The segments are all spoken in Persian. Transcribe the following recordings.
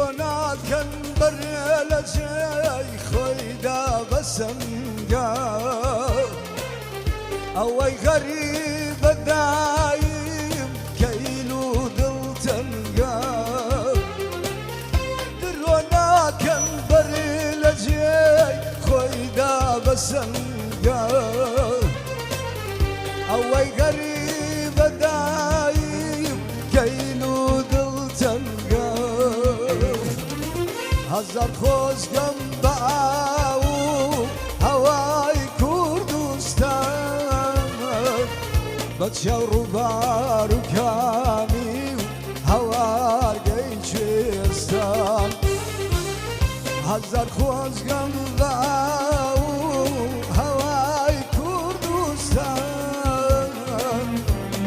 درونا كان برلجي خويدا بسنجا اوي غريب دايم كيلو دلتنجا درونا كان برلجي خويدا بسنجا اوي غريب دايم كيلو دلتنجا هزار خوزگم باو هوای کردستان بچه رو بارو کامی هوار گیچستان هزار خوزگم باو هوای کردستان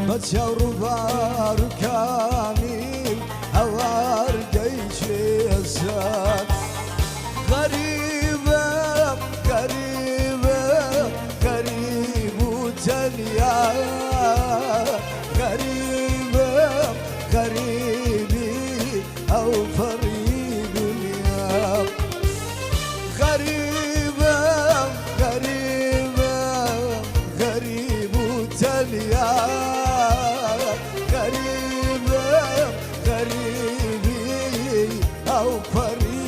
بچه رو بارو کامی هوار گیچستان غريبة غريبة غريب وتنيا غريبة غريبي أو فريد دنيا غريبة غريبة غريب وتنيا غريبة غريبي أو فريد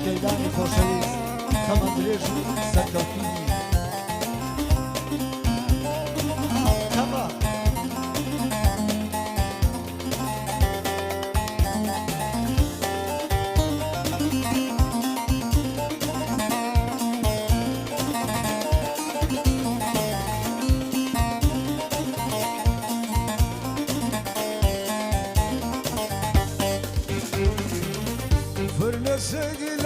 كيداني خوشويس كما دريجي سرقوتي كما فرنسقلا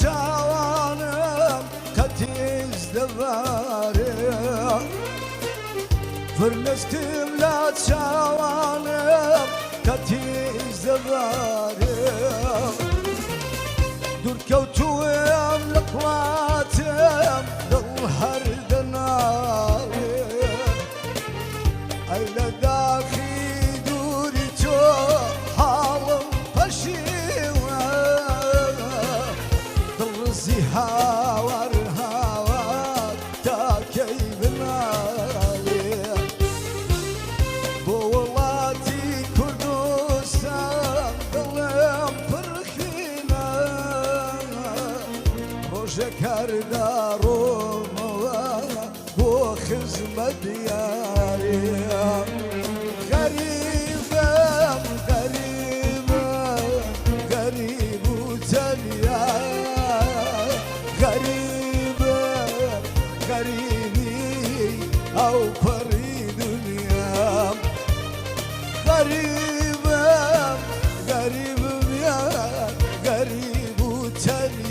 چاوانم قتیز دبارم فرنسقم لا چاوانم قتیز دبارم دور كوتوم لقواتم دل هر دنارم ایل داخی دوری تو حالم هاور هاور تا كيف نالي بولاتي كردستان دلم فرخينا روجك هردارو موانا بو خزمة دياري غريبة غريبة غريب وتنيا غريبة غريبي أو فريد دنيا غريبة غريب يا غريب وتنيا